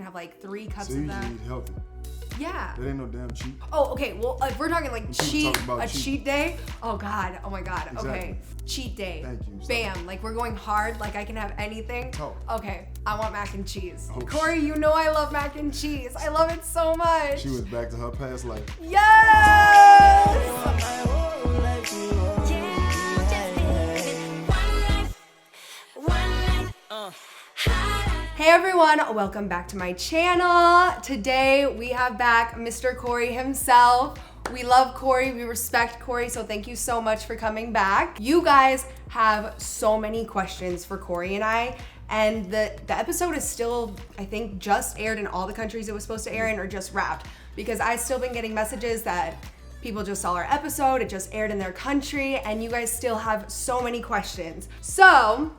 have like 3 cups so of that. So you eat healthy. Yeah. That ain't no damn cheat. Oh, okay. Well, if we're talking like cheat day. Oh God. Oh my God. Exactly. Okay. Cheat day. Thank you. Bam. Like we're going hard. Like I can have anything. Talk. Okay. I want mac and cheese. Oh, Corey, you know I love mac and cheese. I love it so much. She went back to her past life. Yes. Hey everyone, welcome back to my channel. Today we have back Mr. Corey himself. We love Corey, we respect Corey, so thank you so much for coming back. You guys have so many questions for Corey and I, and the episode is still, I think, just aired in all the countries it was supposed to air in, or just wrapped, because I've still been getting messages that people just saw our episode, it just aired in their country, and you guys still have so many questions. So,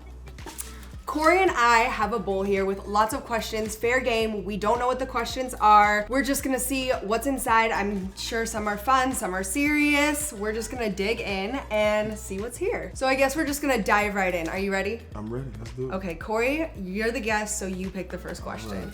Corey and I have a bowl here with lots of questions, fair game. We don't know what the questions are. We're just gonna see what's inside. I'm sure some are fun, some are serious. We're just gonna dig in and see what's here. So I guess we're just gonna dive right in. Are you ready? I'm ready, let's do it. Okay, Corey, you're the guest, so you pick the first question. All right.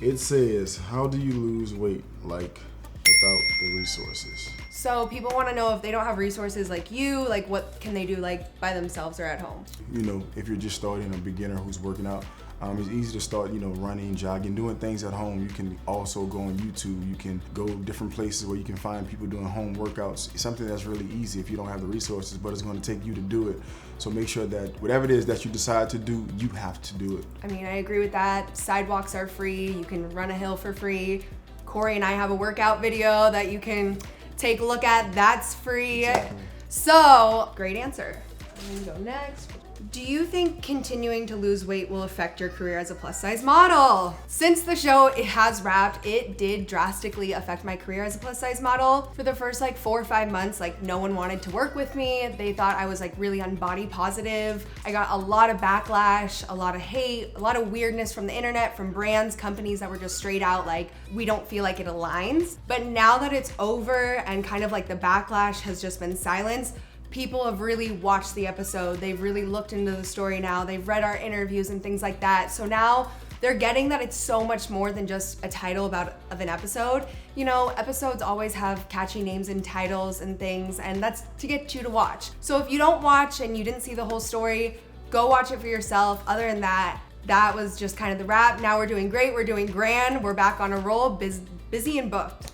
It says, how do you lose weight, like, without the resources? So people want to know if they don't have resources like you, like what can they do like by themselves or at home? You know, if you're just starting, a beginner who's working out, it's easy to start, you know, running, jogging, doing things at home. You can also go on YouTube. You can go different places where you can find people doing home workouts. It's something that's really easy if you don't have the resources, but it's going to take you to do it. So make sure that whatever it is that you decide to do, you have to do it. I mean, I agree with that. Sidewalks are free. You can run a hill for free. Corey and I have a workout video that you can take a look at. That's free. Exactly. So, great answer. I'm gonna go next. Do you think continuing to lose weight will affect your career as a plus size model? Since the show it has wrapped, it did drastically affect my career as a plus size model. For the first like 4 or 5 months, like no one wanted to work with me. They thought I was like really unbody positive. I got a lot of backlash, a lot of hate, a lot of weirdness from the internet, from brands, companies that were just straight out like, we don't feel like it aligns. But now that it's over and kind of like the backlash has just been silenced, people have really watched the episode. They've really looked into the story now. They've read our interviews and things like that. So now they're getting that it's so much more than just a title of an episode. You know, episodes always have catchy names and titles and things, and that's to get you to watch. So if you don't watch and you didn't see the whole story, go watch it for yourself. Other than that, that was just kind of the wrap. Now we're doing great, we're doing grand, we're back on a roll, busy and booked.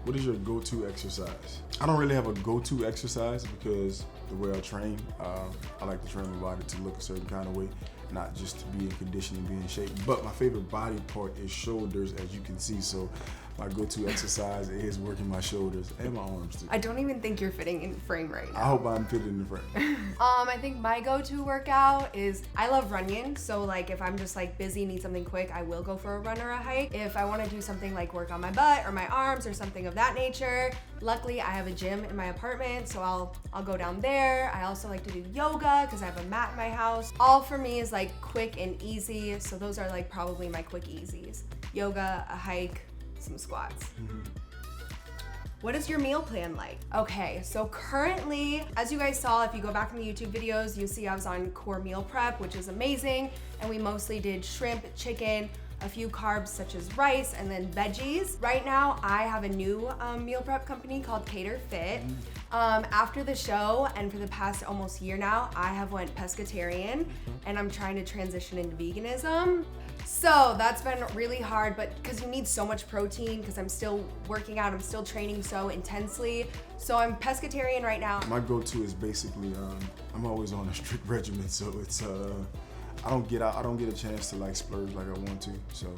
What is your go-to exercise? I don't really have a go-to exercise because the way I train, I like to train my body to look a certain kind of way, not just to be in condition and be in shape. But my favorite body part is shoulders, as you can see. So my go-to exercise is working my shoulders and my arms too. I don't even think you're fitting in frame right now. I hope I'm fitting in the frame. I think my go-to workout is, I love running. So like if I'm just like busy, need something quick, I will go for a run or a hike. If I want to do something like work on my butt or my arms or something of that nature, luckily I have a gym in my apartment, so I'll go down there. I also like to do yoga because I have a mat in my house. All for me is like quick and easy. So those are like probably my quick easies. Yoga, a hike, some squats. Mm-hmm. What is your meal plan like? Okay, so currently, as you guys saw, if you go back in the YouTube videos, you see I was on core meal prep, which is amazing. And we mostly did shrimp, chicken, a few carbs such as rice, and then veggies. Right now, I have a new meal prep company called Cater Fit. After the show, and for the past almost year now, I have went pescatarian, and I'm trying to transition into veganism. So that's been really hard, but because you need so much protein, because I'm still working out, I'm still training so intensely. So I'm pescatarian right now. My go-to is basically, I'm always on a strict regimen, so it's, I don't get a chance to like splurge like I want to, so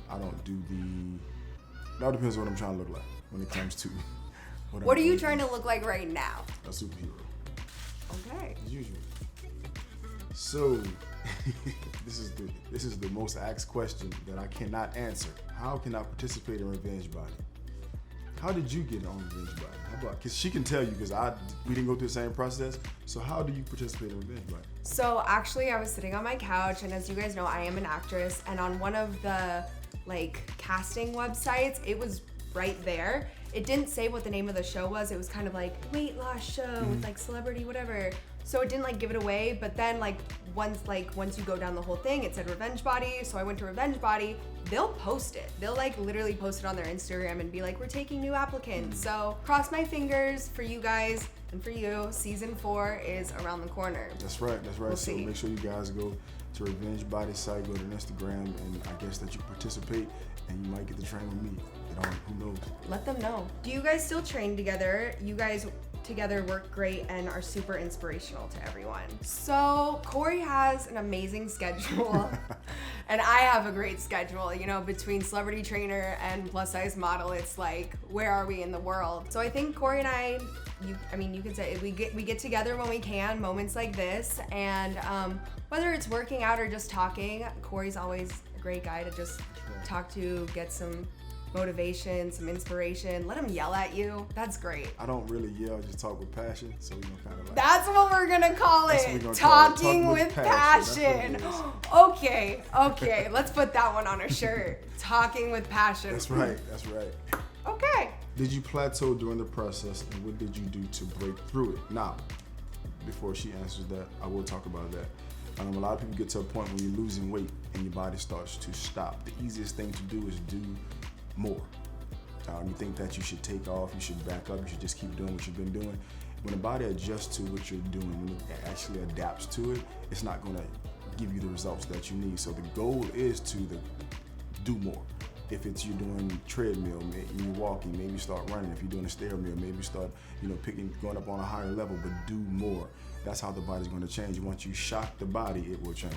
I don't do it all depends on what I'm trying to look like when it comes to what are you trying to look like right now? A superhero. Okay. As usual. So, this is the most asked question that I cannot answer. How can I participate in Revenge Body? How did you get on Revenge Body? How about, because she can tell you, because we didn't go through the same process. So how do you participate in Revenge Body? So actually I was sitting on my couch, and as you guys know, I am an actress, and on one of the like casting websites, it was right there. It didn't say what the name of the show was. It was kind of like weight loss show with like celebrity, whatever. so it didn't like give it away. But then like once you go down the whole thing, it said Revenge Body. So I went to Revenge Body. They'll post it. They'll like literally post it on their Instagram and be like, we're taking new applicants. So cross my fingers for you guys and for you. Season 4 is around the corner. That's right. We'll So see. make sure you guys go to Revenge Body site, go to Instagram, and I guess that you participate and you might get to train with me. You know, who knows? Let them know. Do you guys still train together? You guys together work great and are super inspirational to everyone. So Corey has an amazing schedule and I have a great schedule. You know, between celebrity trainer and plus size model, it's like, where are we in the world? So I think Corey and I, you could say we get together when we can, moments like this, and whether it's working out or just talking, Corey's always a great guy to just talk to, get some motivation, some inspiration. Let him yell at you. That's great. I don't really yell, just talk with passion. So kind of like. That's what we're gonna call That's it. what we're gonna Talking call it. with Passion. passion. Okay. Let's put that one on a shirt. Talking with passion. That's right. Okay. Did you plateau during the process, and what did you do to break through it? Now, before she answers that, I will talk about that. A lot of people get to a point where you're losing weight and your body starts to stop. The easiest thing to do is do more. You think that you should take off, you should back up, you should just keep doing what you've been doing. When the body adjusts to what you're doing, when it actually adapts to it, it's not gonna give you the results that you need. So the goal is to do more. If it's you're doing treadmill, maybe you're walking, maybe start running. If you're doing a stair mill, maybe start, going up on a higher level, but do more. That's how the body's gonna change. Once you shock the body, it will change.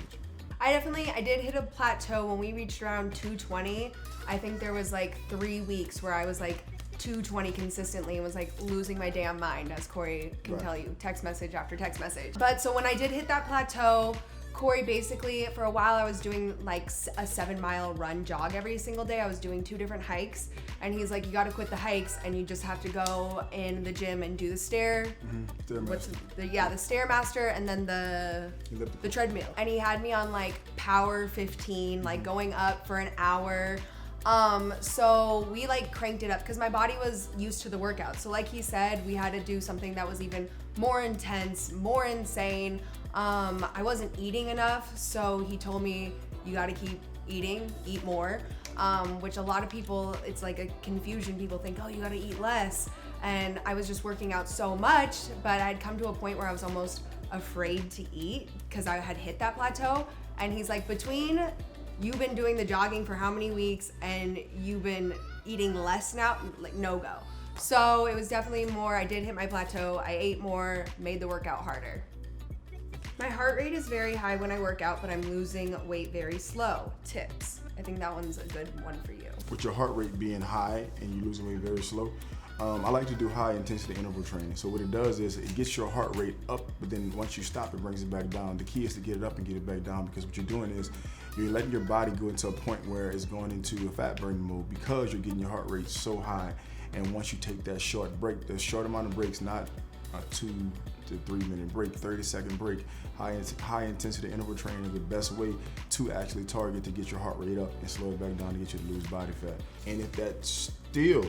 I did hit a plateau when we reached around 220. I think there was like 3 weeks where I was like 220 consistently and was like losing my damn mind, as Corey can tell you, text message after text message. But so when I did hit that plateau, Corey basically, for a while I was doing like a 7-mile run jog every single day. I was doing 2 different hikes, and he's like, you gotta quit the hikes and you just have to go in the gym and do the the Stairmaster and then the treadmill. And he had me on like Power 15, like going up for an hour. So we like cranked it up because my body was used to the workout. So like he said, we had to do something that was even more intense, more insane. I wasn't eating enough, so he told me, you gotta keep eating, eat more, which a lot of people, it's like a confusion. People think, oh, you gotta eat less. And I was just working out so much, but I'd come to a point where I was almost afraid to eat because I had hit that plateau. And he's like, between you've been doing the jogging for how many weeks and you've been eating less now, like no go. So it was definitely more, I did hit my plateau, I ate more, made the workout harder. My heart rate is very high when I work out, but I'm losing weight very slow. Tips. I think that one's a good one for you. With your heart rate being high and you losing weight very slow, I like to do high intensity interval training. So what it does is it gets your heart rate up, but then once you stop, it brings it back down. The key is to get it up and get it back down, because what you're doing is you're letting your body go into a point where it's going into a fat burning mode because you're getting your heart rate so high. And once you take that short break, the short amount of breaks, not a 2 to 3 minute break, 30-second break, high intensity interval training is the best way to actually target to get your heart rate up and slow it back down to get you to lose body fat. And if that still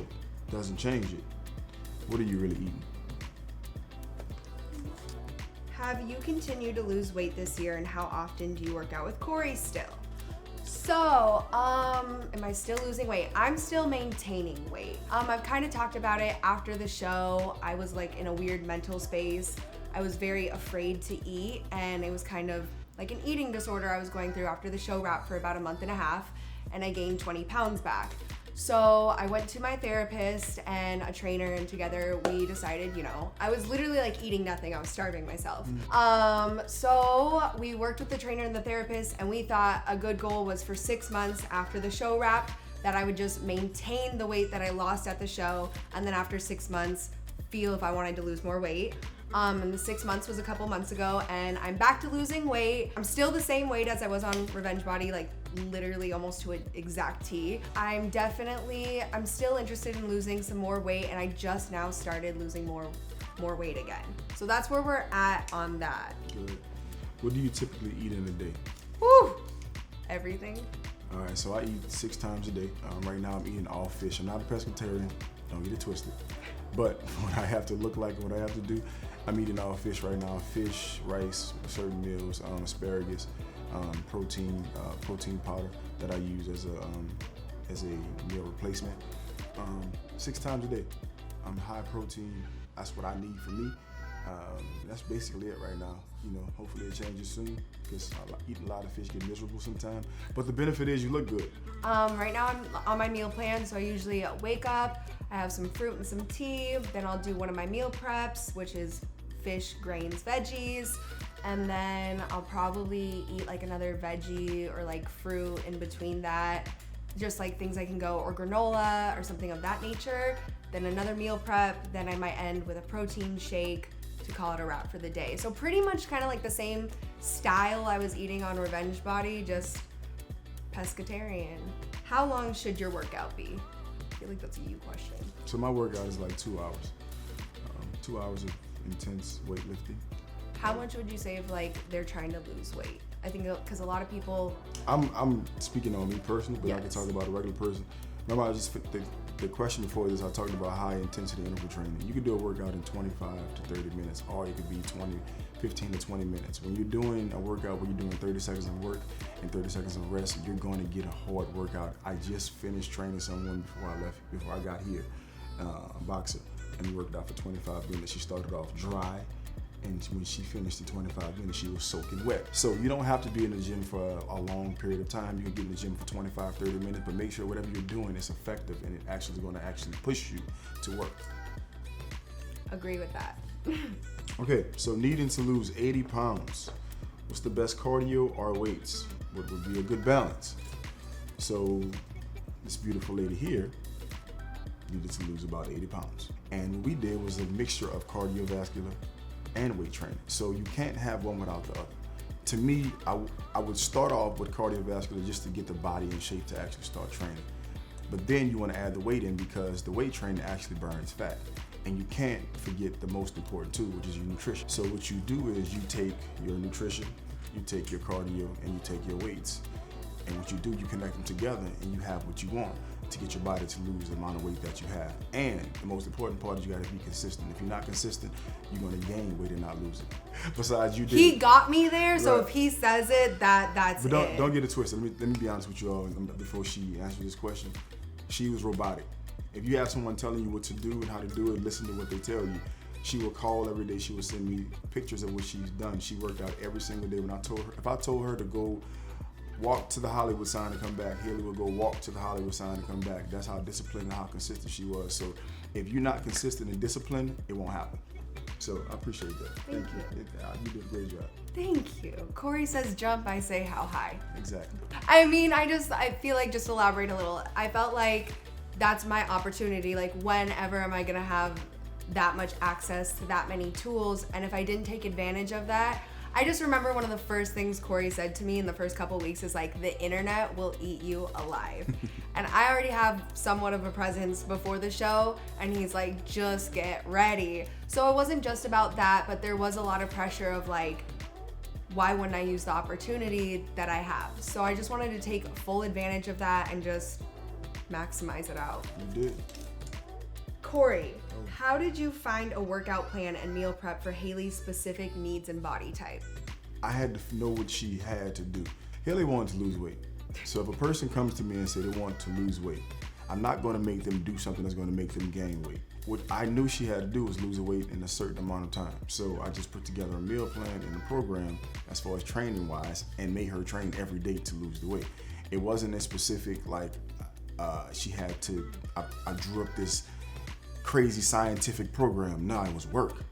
doesn't change it, what are you really eating? Have you continued to lose weight this year, and how often do you work out with Corey still? So, am I still losing weight? I'm still maintaining weight. I've kind of talked about it after the show. I was like in a weird mental space. I was very afraid to eat, and it was kind of like an eating disorder I was going through after the show wrapped for about a month and a half, and I gained 20 pounds back. So I went to my therapist and a trainer, and together we decided, I was literally like eating nothing. I was starving myself. So we worked with the trainer and the therapist, and we thought a good goal was for 6 months after the show wrapped that I would just maintain the weight that I lost at the show, and then after 6 months feel if I wanted to lose more weight. And the 6 months was a couple months ago, and I'm back to losing weight. I'm still the same weight as I was on Revenge Body, like literally almost to an exact T. I'm still interested in losing some more weight, and I just now started losing more weight again. So that's where we're at on that. Good. What do you typically eat in a day? Woo! Everything. All right, so I eat 6 times a day. Right now I'm eating all fish. I'm not a pescatarian. Don't get it twisted. But what I have to look like and what I have to do, I'm eating all fish right now. Fish, rice, certain meals, asparagus, protein powder that I use as a meal replacement. 6 times a day. I'm high protein. That's what I need for me. That's basically it right now. Hopefully it changes soon because eating a lot of fish get miserable sometimes. But the benefit is you look good. Right now I'm on my meal plan, so I usually wake up, I have some fruit and some tea, then I'll do one of my meal preps, which is fish, grains, veggies, and then I'll probably eat like another veggie or like fruit in between that, just like things I can go, or granola or something of that nature. Then another meal prep, then I might end with a protein shake to call it a wrap for the day. So pretty much kind of like the same style I was eating on Revenge Body, just pescatarian. How long should your workout be? I feel like that's a you question. So my workout is like 2 hours. 2 hours of intense weightlifting. How much would you say if like they're trying to lose weight? I think because a lot of people. I'm speaking on me personally, but Yes. I can talk about a regular person. Remember, the question before this, I talked about high intensity interval training. You could do a workout in 25 to 30 minutes, or it could be 15 to 20 minutes. When you're doing a workout where you're doing 30 seconds of work and 30 seconds of rest, you're going to get a hard workout. I just finished training someone before I got here, a boxer, and we worked out for 25 minutes. She started off dry, and when she finished the 25 minutes, she was soaking wet. So you don't have to be in the gym for a long period of time. You can get in the gym for 25, 30 minutes, but make sure whatever you're doing is effective and it actually is going to actually push you to work. Agree with that. Okay, so needing to lose 80 pounds. What's the best cardio or weights? What would be a good balance? So this beautiful lady here needed to lose about 80 pounds. And what we did was a mixture of cardiovascular and weight training. So you can't have one without the other. To me, I would start off with cardiovascular just to get the body in shape to actually start training. But then you want to add the weight in because the weight training actually burns fat. And you can't forget the most important tool, which is your nutrition. So what you do is you take your nutrition, you take your cardio, and you take your weights. And what you do, you connect them together and you have what you want to get your body to lose the amount of weight that you have. And the most important part is you gotta be consistent. If you're not consistent, you're gonna gain weight and not lose it. Besides, you did. He got me there, so Right. if he says it, that's But it. don't get it twisted. Let me be honest with you all before she answers this question. She was robotic. If you have someone telling you what to do and how to do it, listen to what they tell you. She will call every day. She will send me pictures of what she's done. She worked out every single day. If I told her to go walk to the Hollywood sign and come back, Hayley would go walk to the Hollywood sign and come back. That's how disciplined and how consistent she was. So if you're not consistent and disciplined, it won't happen. So I appreciate that. Thank you. You did a great job. Thank you. Corey says jump, I say how high. Exactly. I mean, I feel like, just elaborate a little. I felt like that's my opportunity. Like, whenever am I gonna have that much access to that many tools? And if I didn't take advantage of that, I just remember one of the first things Corey said to me in the first couple weeks is like, the internet will eat you alive. And I already have somewhat of a presence before the show, and he's like, just get ready. So it wasn't just about that, but there was a lot of pressure of like, why wouldn't I use the opportunity that I have? So I just wanted to take full advantage of that and just maximize it out. You did. Corey, how did you find a workout plan and meal prep for Hayley's specific needs and body type? I had to know what she had to do. Hayley wanted to lose weight. So if a person comes to me and say they want to lose weight, I'm not going to make them do something that's going to make them gain weight. What I knew she had to do was lose weight in a certain amount of time. So I just put together a meal plan and a program as far as training wise and made her train every day to lose the weight. It wasn't a specific like she had to, I drew up this crazy scientific program. No, it was work.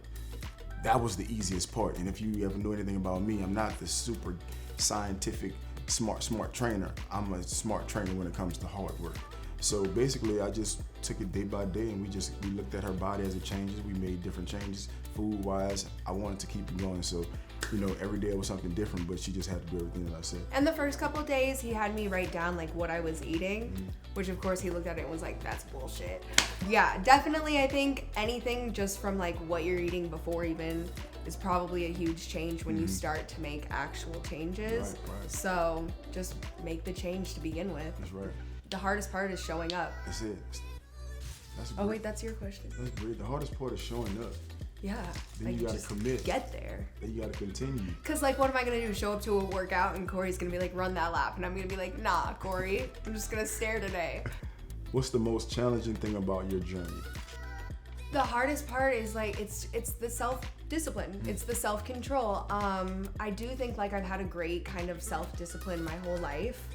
That was the easiest part. And if you ever know anything about me, I'm not the super scientific smart trainer. I'm a smart trainer when it comes to hard work. So basically I just took it day by day and we looked at her body as it changes. We made different changes food wise. I wanted to keep it going. So, every day it was something different, but she just had to do everything that I said. And the first couple days he had me write down like what I was eating, which of course he looked at it and was like, that's bullshit. Yeah, definitely. I think anything just from like what you're eating before even is probably a huge change when you start to make actual changes. Right. So just make the change to begin with. That's right. The hardest part is showing up. That's it. That's Oh wait, that's your question. That's great. The hardest part is showing up. Yeah. Then you gotta just commit. Get there. Then you gotta continue. Cause like, what am I gonna do? Show up to a workout and Corey's gonna be like, run that lap, and I'm gonna be like, nah, Corey, I'm just gonna stare today. What's the most challenging thing about your journey? The hardest part is like it's the self-discipline. It's the self-control. I do think like I've had a great kind of self-discipline my whole life,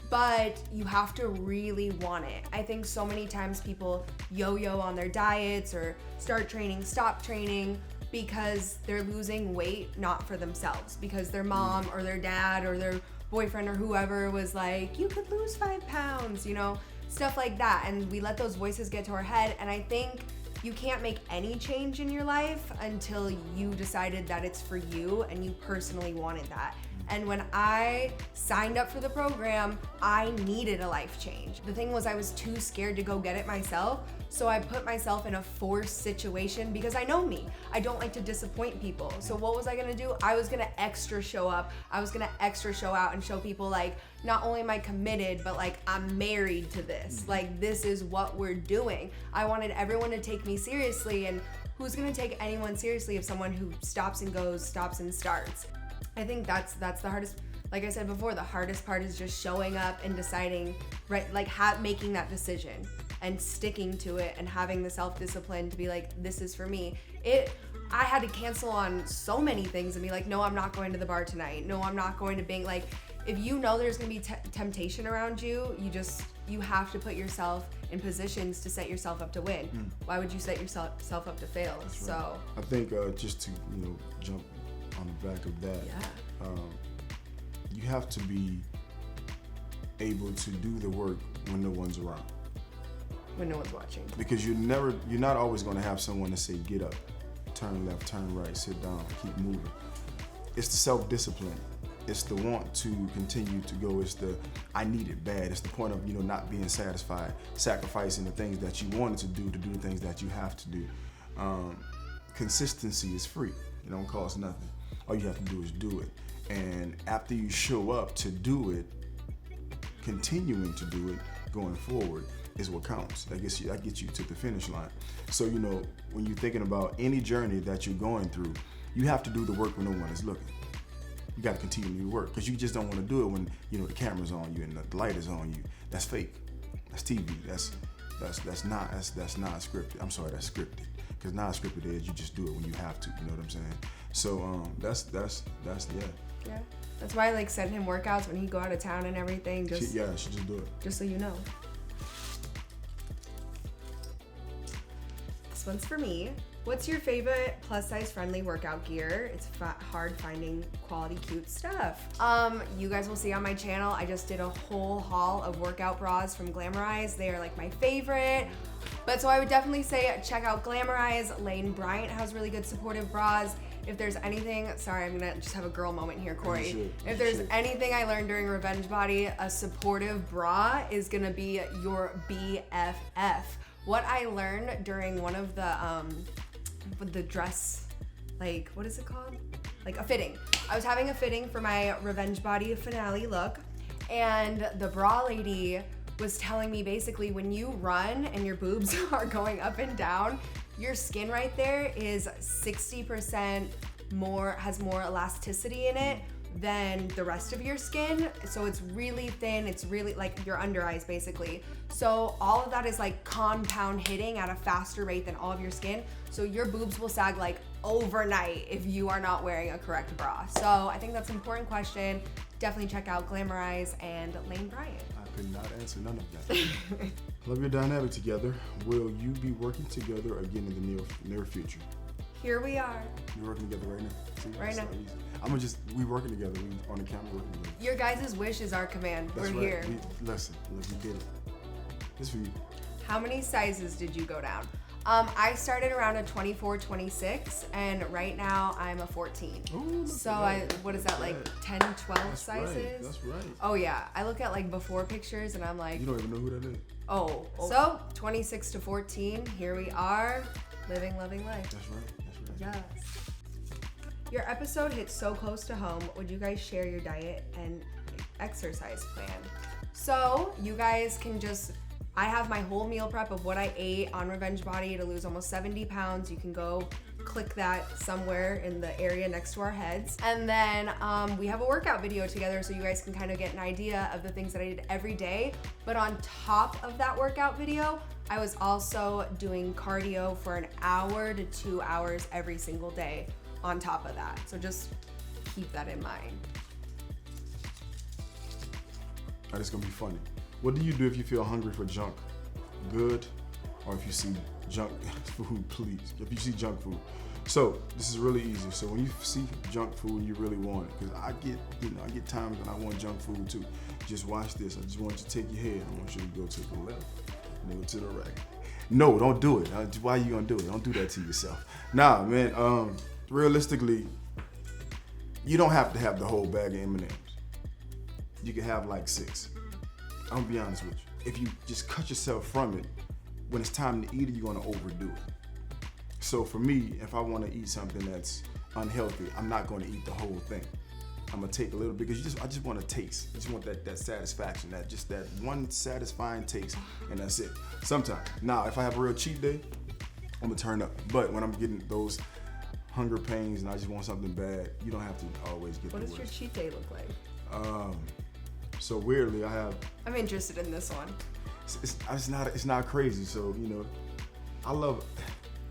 but you have to really want it. I think so many times people yo-yo on their diets or start training, stop training because they're losing weight not for themselves, because their mom or their dad or their boyfriend or whoever was like, you could lose 5 pounds, you know, stuff like that. And we let those voices get to our head, and I think you can't make any change in your life until you decided that it's for you and you personally wanted that. And when I signed up for the program, I needed a life change. The thing was, I was too scared to go get it myself, so I put myself in a forced situation because I know me. I don't like to disappoint people. So what was I gonna do? I was gonna extra show up. I was gonna extra show out and show people like, not only am I committed, but like I'm married to this. Like this is what we're doing. I wanted everyone to take me seriously, and who's gonna take anyone seriously if someone who stops and goes, stops and starts? I think that's the hardest. Like I said before, the hardest part is just showing up and deciding, right? Like making that decision and sticking to it and having the self-discipline to be like, this is for me. I had to cancel on so many things and be like, no, I'm not going to the bar tonight. No, I'm not going to Bing. Like, if you know there's gonna be temptation around you, you have to put yourself in positions to set yourself up to win. Why would you set yourself up to fail? That's right. So I think just to jump on the back of that, you have to be able to do the work when no one's around. When no one's watching. Because you're not always going to have someone to say, get up, turn left, turn right, sit down, keep moving. It's the self-discipline. It's the want to continue to go. It's the, I need it bad. It's the point of, not being satisfied, sacrificing the things that you wanted to do the things that you have to do. Consistency is free. It don't cost nothing. All you have to do is do it. And after you show up to do it, continuing to do it, going forward is what counts. That gets you to the finish line. So, when you're thinking about any journey that you're going through, you have to do the work when no one is looking. You got to continue to work, because you just don't want to do it when the camera's on you and the light is on you. That's fake. That's TV. That's not scripted. I'm sorry, that's scripted. Because non-scripted is you just do it when you have to. You know what I'm saying? So that's yeah. Yeah. That's why I like send him workouts when he go out of town and everything. She just do it. Just so you know. This one's for me. What's your favorite plus size friendly workout gear? It's hard finding quality cute stuff. You guys will see on my channel, I just did a whole haul of workout bras from Glamorize. They are like my favorite. But so I would definitely say check out Glamorize. Lane Bryant has really good supportive bras. If there's anything, sorry, I'm gonna just have a girl moment here, Corey. If there's anything I learned during Revenge Body, a supportive bra is gonna be your BFF. What I learned during one of the dress, like, what is it called? Like a fitting. I was having a fitting for my Revenge Body finale look, and the bra lady was telling me basically when you run and your boobs are going up and down, your skin right there is 60% more, has more elasticity in it than the rest of your skin. So it's really thin, it's really like your under eyes basically. So all of that is like compound hitting at a faster rate than all of your skin. So your boobs will sag like overnight if you are not wearing a correct bra. So I think that's an important question. Definitely check out Glamorize and Lane Bryant. I could not answer none of that. Love your dynamic together. Will you be working together again in the near future? Here we are. We're working together right now. See, right now. We working together. We on the camera working together. Your guys' wish is our command. That's We're right. here. Listen, we did it. This for you. How many sizes did you go down? I started around a 24, 26, and right now I'm a 14. Ooh, so what is that, like 10, 12 that's sizes? Right. That's right. Oh yeah, I look at like before pictures and I'm like, you don't even know who that is. Oh. So 26 to 14, here we are, living, loving life. That's right. Yes. Your episode hits so close to home. Would you guys share your diet and exercise plan? So you guys can just I have my whole meal prep of what I ate on Revenge Body to lose almost 70 pounds. You can go click that somewhere in the area next to our heads. And then we have a workout video together so you guys can kind of get an idea of the things that I did every day. But on top of that workout video, I was also doing cardio for an hour to 2 hours every single day on top of that. So just keep that in mind. All right, it's gonna be funny. What do you do if you feel hungry for junk? Good, or if you see junk food, please. If you see junk food. So this is really easy. So when you see junk food and you really want it, because I get times when I want junk food too. Just watch this. I just want you to take your head. I want you to go to the left and then go to the right. No, don't do it. Why are you gonna do it? Don't do that to yourself. Nah, man. Realistically, you don't have to have the whole bag of M&Ms. You can have like 6. I'm gonna be honest with you. If you just cut yourself from it, when it's time to eat it, you're gonna overdo it. So for me, if I wanna eat something that's unhealthy, I'm not gonna eat the whole thing. I'm gonna take a little bit because I just want to taste. I just want that satisfaction, that one satisfying taste, and that's it. Sometimes. Now, if I have a real cheat day, I'm gonna turn up. But when I'm getting those hunger pains and I just want something bad, you don't have to always get the worst. What does your cheat day look like? So weirdly, I'm interested in this one. It's not crazy. So I love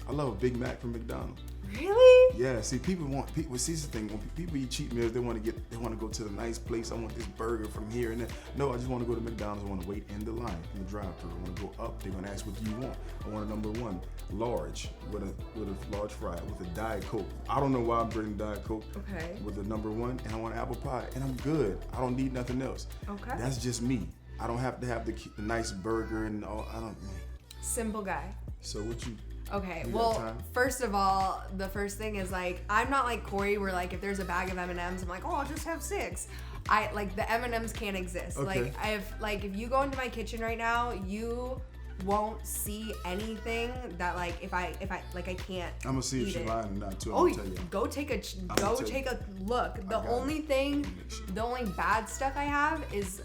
a Big Mac from McDonald's. Really? Yeah. See, see the thing. When people eat cheat meals, they want to go to the nice place. I want this burger from here and there. No, I just want to go to McDonald's. I want to wait in the line in the drive-thru. I want to go up. They're gonna ask what do you want. I want a number 1 large with a large fry with a Diet Coke. I don't know why I'm drinking Diet Coke. Okay. With a number 1, and I want an apple pie, and I'm good. I don't need nothing else. Okay. That's just me. I don't have to have the nice burger and all. Simple guy. So what you? Okay, well, first of all, the first thing is like, I'm not like Corey where like if there's a bag of M&Ms, I'm like, oh, I'll just have 6. The M&Ms can't exist. Okay. If you go into my kitchen right now, you won't see anything that like if I can't. I'm gonna see if she's lying or not too. Oh, tell you. go take a look. The only bad stuff I have is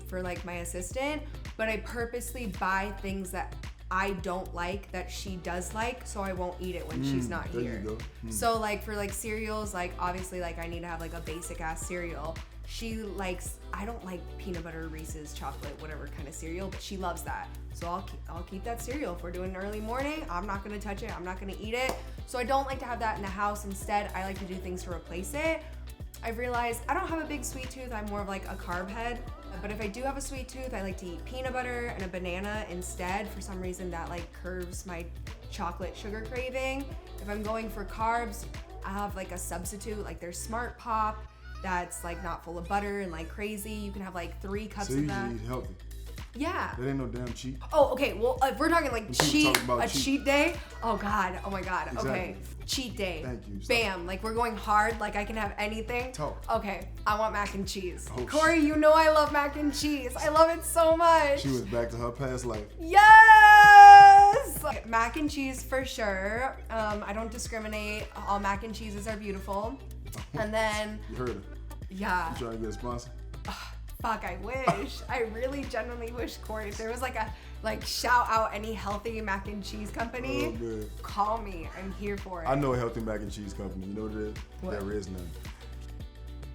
for like my assistant, but I purposely buy things that I don't like that she does like, so I won't eat it when she's not here. There you go. So like for like cereals, like obviously like I need to have like a basic ass cereal. She likes, I don't like peanut butter, Reese's, chocolate, whatever kind of cereal, but she loves that. So I'll keep that cereal. If we're doing an early morning, I'm not gonna touch it, I'm not gonna eat it. So I don't like to have that in the house. Instead, I like to do things to replace it. I've realized I don't have a big sweet tooth, I'm more of like a carb head. But if I do have a sweet tooth, I like to eat peanut butter and a banana instead. For some reason that like curves my chocolate sugar craving. If I'm going for carbs, I have like a substitute, like there's Smart Pop that's like not full of butter and like crazy. You can have like 3 cups of that. So you eat healthy. Yeah. That ain't no damn cheat. Oh, okay. Well, if we're talking like cheat day. Oh God. Oh my God. Exactly. Okay. Cheat day. Thank you. Bam. Like we're going hard. Like I can have anything. Talk. Okay. I want mac and cheese. Oh, Corey, you know I love mac and cheese. I love it so much. She went back to her past life. Yes. Mac and cheese for sure. I don't discriminate. All mac and cheeses are beautiful. And then. You heard her. Yeah. You trying to get a sponsor? Fuck, I wish. I really genuinely wish, Corey, if there was like a shout out any healthy mac and cheese company, call me. I'm here for it. I know a healthy mac and cheese company. You know what it is? What? There is none.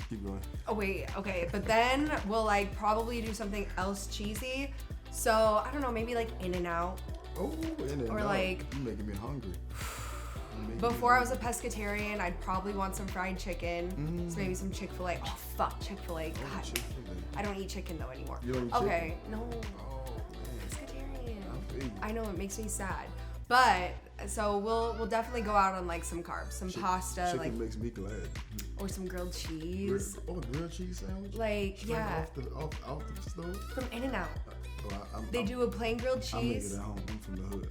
Keep going. Oh wait, okay. But then we'll like probably do something else cheesy. So I don't know, maybe like In-N-Out. Oh, In-N-Out. Or like you making me hungry. Before I was a pescatarian, I'd probably want some fried chicken. So maybe some Chick-fil-A. Oh fuck, Chick-fil-A. God. Chick-fil-A. I don't eat chicken though anymore. You don't eat okay, chicken? no. Oh man. Pescatarian. I know, it makes me sad. But so we'll definitely go out on like some carbs, some pasta, chicken like makes me glad. or some grilled cheese. Grilled cheese sandwich? Like straight yeah. Off the stove? From In-N-Out. They do a plain grilled cheese. I make it at home. I'm from the hood.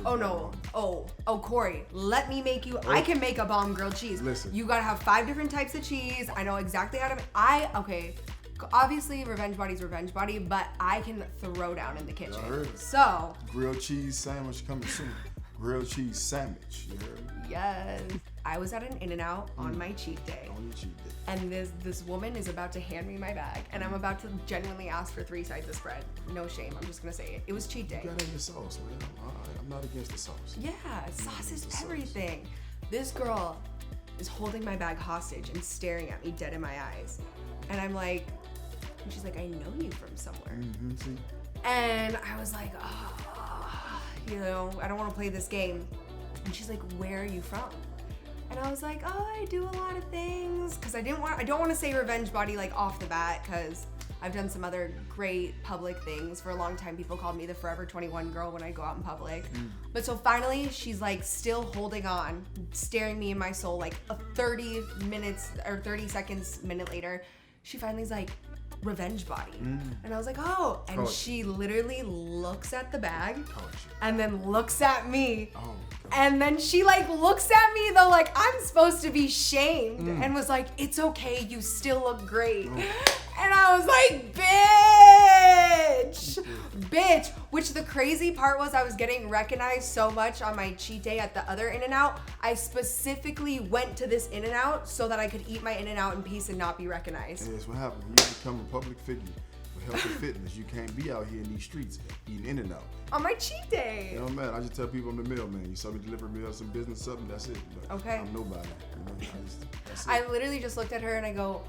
Oh no. Oh Corey, let me make you. I can make a bomb grilled cheese. Listen. You gotta have 5 different types of cheese. I know exactly how to. Okay. Obviously, Revenge Body's Revenge Body, but I can throw down in the kitchen. I heard it. So. Grilled cheese sandwich coming soon. Grilled cheese sandwich. You heard me? Yes. I was at an In-N-Out on my cheat day. On your cheat day. And this woman is about to hand me my bag, and I'm about to genuinely ask for 3 sides of spread. No shame, I'm just gonna say it. It was cheat day. You gotta have your sauce, man. I'm not against the sauce. Yeah, sauce is everything. This girl is holding my bag hostage and staring at me dead in my eyes. And I'm like, and she's like, I know you from somewhere. See? And I was like, oh, you know, I don't want to play this game. And she's like, where are you from? And I was like, oh, I do a lot of things. Cause I don't want to say revenge body like off the bat, cause I've done some other great public things. For a long time, people called me the Forever 21 girl when I go out in public. But so finally, she's like still holding on, staring me in my soul, like a 30 seconds minute later, she finally's like, revenge body. And I was like, oh. And she literally looks at the bag and then looks at me. Oh, and then she like looks at me though like I'm supposed to be shamed and was like, it's okay, you still look great. And I was like, bitch. Which the crazy part was, I was getting recognized so much on my cheat day at the other In-N-Out. I specifically went to this In-N-Out so that I could eat my In-N-Out in peace and not be recognized. And that's what happened. When you become a public figure with health and fitness, you can't be out here in these streets eating In-N-Out. On my cheat day. You know, man, I just tell people I'm the mailman. You saw me deliver mail, some business, something, that's it. But okay. I'm nobody. You know, that's it. I literally just looked at her and I go,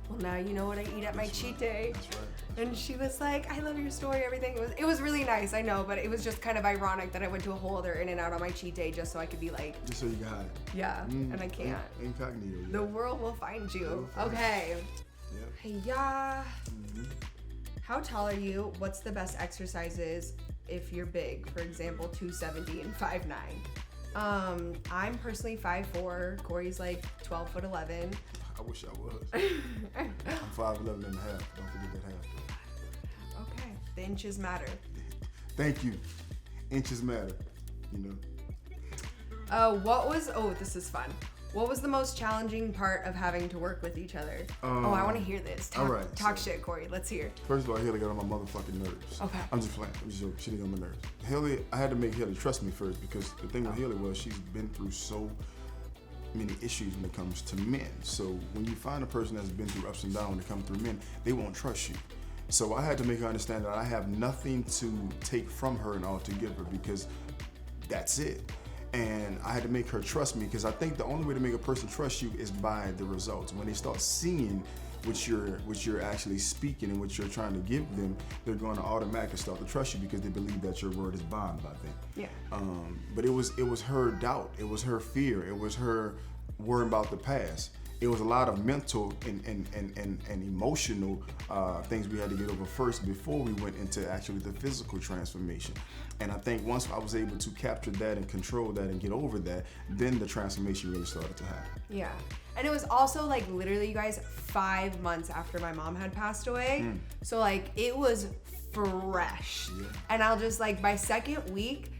well, now you know what I eat at my cheat day. That's right. And she was like, I love your story, everything. It was really nice, I know, but it was just kind of ironic that I went to a whole other In-N-Out on my cheat day just so I could be like, just so you got it. Yeah, and I can't. Incognito. Yeah. The world will find you. Okay. Yep. Hey, yeah. How tall are you? What's the best exercises if you're big? For example, 270 and 5'9". I'm personally 5'4". Corey's like 12'11". I wish I was. I'm 5'11" and a half. Don't forget that half. Okay. The inches matter. Thank you. Inches matter. You know. This is fun. What was the most challenging part of having to work with each other? I want to hear this. Talk shit, Corey. Let's hear. First of all, Hayley got on my motherfucking nerves. Okay. I'm just playing. I'm just joking. She didn't get on my nerves. Hayley, I had to make Hayley trust me first, because the thing with Hayley was she's been through so many issues when it comes to men. So when you find a person that's been through ups and downs when it comes through men, they won't trust you. So I had to make her understand that I have nothing to take from her and all to give her, because that's it. And I had to make her trust me, because I think the only way to make a person trust you is by the results. When they start seeing what you're actually speaking and what you're trying to give them, they're going to automatically start to trust you, because they believe that your word is bond by them. Yeah. But it was her doubt, it was her fear, it was her worrying about the past. It was a lot of mental and emotional things we had to get over first before we went into actually the physical transformation. And I think once I was able to capture that and control that and get over that, then the transformation really started to happen. Yeah. And it was also like literally, you guys, 5 months after my mom had passed away. So like it was fresh. Yeah. And I'll just like, by second week,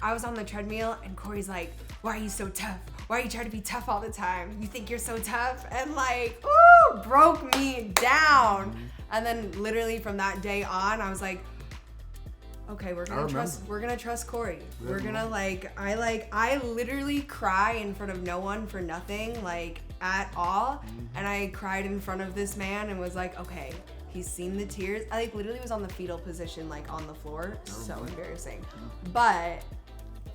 I was on the treadmill and Corey's like, why are you so tough? Why are you trying to be tough all the time? You think you're so tough? And like, ooh, broke me down. And then literally from that day on, I was like, okay, we're gonna trust Corey. We're gonna I literally cry in front of no one for nothing, like at all. And I cried in front of this man and was like, okay, he's seen the tears. I like literally was on the fetal position, like on the floor. So embarrassing. But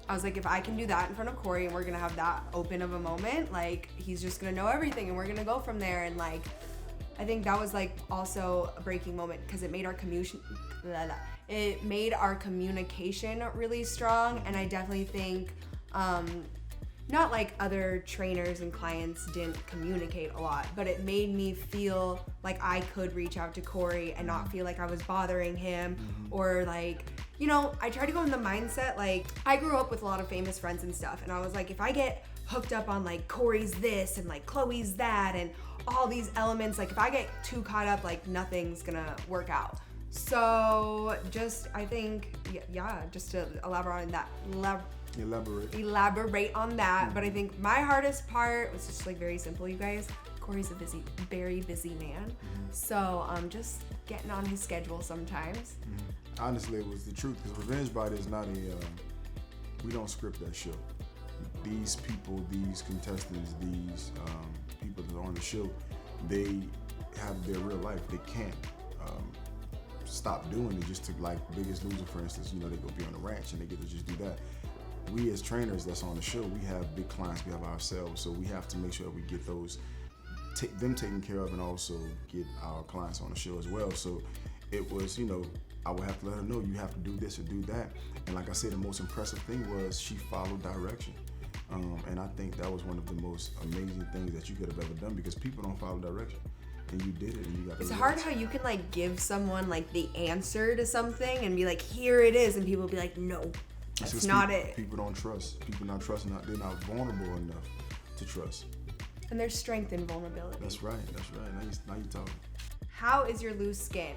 I was like, if I can do that in front of Corey and we're gonna have that open of a moment, like he's just gonna know everything and we're gonna go from there. And like, I think that was like also a breaking moment, because it made our communication really strong. And I definitely think, not like other trainers and clients didn't communicate a lot, but it made me feel like I could reach out to Corey and not feel like I was bothering him or like, you know, I try to go in the mindset, like I grew up with a lot of famous friends and stuff. And I was like, if I get hooked up on like Corey's this and like Chloe's that and all these elements, like if I get too caught up, like nothing's gonna work out. So just, I think, just to elaborate on that, elaborate on that. But I think my hardest part was just like very simple, you guys. Corey's a very busy man. So just getting on his schedule sometimes. Honestly, it was the truth, because Revenge Body is not we don't script that show. these people, these contestants, these people that are on the show, they have their real life. They can't stop doing it just to, like Biggest Loser, for instance. They go be on the ranch and they get to just do that. We as trainers that's on the show, we have big clients, we have ourselves, so we have to make sure that we get those, them taken care of, and also get our clients on the show as well. So it was, I would have to let her know, you have to do this or do that. And like I said, the most impressive thing was she followed direction. And I think that was one of the most amazing things that you could have ever done, because people don't follow direction. And you did it, and you got the It's results. hard how you can like give someone like the answer to something and be like, here it is, and people be like, no, that's not it. People don't trust. People not trusting. They're not vulnerable enough to trust. And there's strength in vulnerability. That's right. Now you talking. How is your loose skin?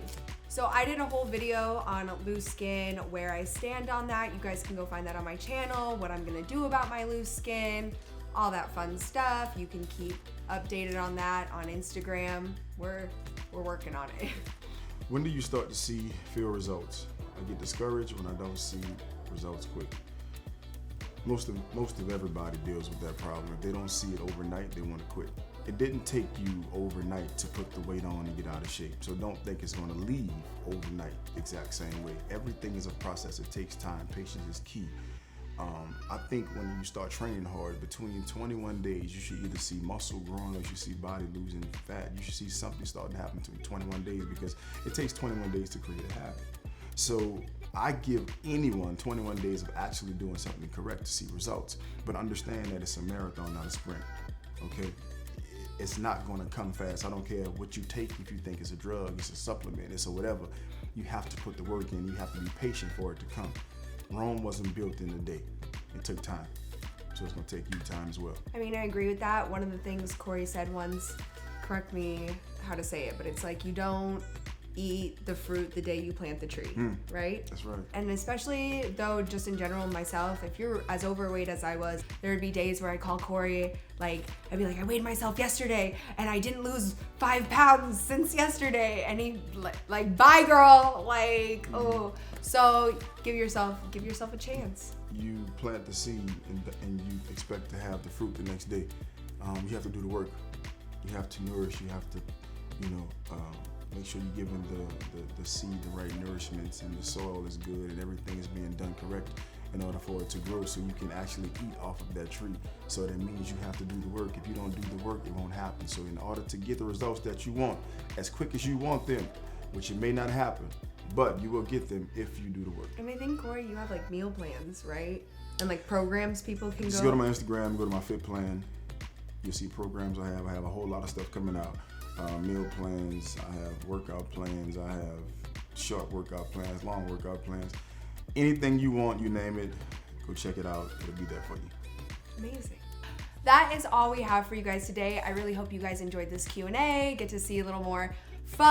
So I did a whole video on loose skin, where I stand on that. You guys can go find that on my channel, what I'm gonna do about my loose skin, all that fun stuff. You can keep updated on that on Instagram. We're working on it. When do you start to feel results? I get discouraged when I don't see results quick. Most of everybody deals with that problem. If they don't see it overnight, they want to quit. It didn't take you overnight to put the weight on and get out of shape. So don't think it's going to leave overnight the exact same way. Everything is a process. It takes time. Patience is key. I think when you start training hard, between 21 days, you should either see muscle growing or you should see body losing fat. You should see something starting to happen between 21 days, because it takes 21 days to create a habit. So I give anyone 21 days of actually doing something correct to see results. But understand that it's a marathon, not a sprint, okay? It's not gonna come fast. I don't care what you take, if you think it's a drug, it's a supplement, it's a whatever. You have to put the work in. You have to be patient for it to come. Rome wasn't built in a day. It took time. So it's gonna take you time as well. I mean, I agree with that. One of the things Corey said once, correct me how to say it, but it's like, you don't eat the fruit the day you plant the tree, right? That's right. And especially though, just in general, myself, if you're as overweight as I was, there would be days where I call Corey, like, I'd be like, I weighed myself yesterday and I didn't lose 5 pounds since yesterday. And he like, bye girl, like, oh. So give yourself a chance. You plant the seed and you expect to have the fruit the next day. You have to do the work. You have to nourish. You have to, make sure you're giving the seed the right nourishments, and the soil is good and everything is being done correct in order for it to grow, so you can actually eat off of that tree. So that means you have to do the work. If you don't do the work, it won't happen. So in order to get the results that you want as quick as you want them, which it may not happen, but you will get them if you do the work. And I think, Corey, you have like meal plans, right? And like programs people can Just go to my Instagram, go to my Fit Plan. You'll see programs I have. I have a whole lot of stuff coming out. Meal plans, I have workout plans, I have short workout plans, long workout plans. Anything you want, you name it, go check it out. It'll be there for you. Amazing. That is all we have for you guys today. I really hope you guys enjoyed this Q&A, get to see a little more fun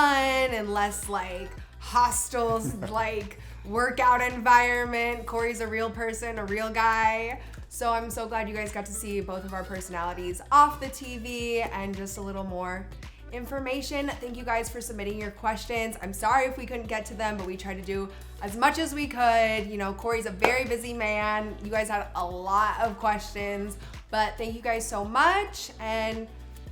and less like hostile like workout environment. Corey's a real person, a real guy. So I'm so glad you guys got to see both of our personalities off the TV and just a little more information. Thank you guys for submitting your questions. I'm sorry if we couldn't get to them, but we tried to do as much as we could. Corey's a very busy man. You guys had a lot of questions, but thank you guys so much. And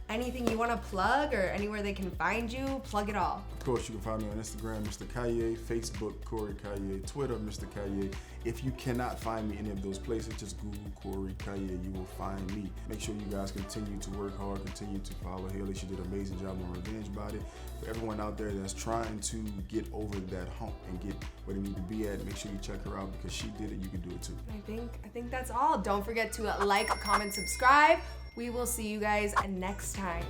anything you want to plug or anywhere they can find you, plug it all. Of course, you can find me on Instagram, Mr. Calliet, Facebook, Corey Calliet, Twitter, Mr. Calliet. If you cannot find me in any of those places, just Google Corey Calliet. You will find me. Make sure you guys continue to work hard, continue to follow Hayley. She did an amazing job on Revenge Body. For everyone out there that's trying to get over that hump and get where they need to be at, make sure you check her out, because she did it. You can do it too. I think that's all. Don't forget to like, comment, subscribe. We will see you guys next time.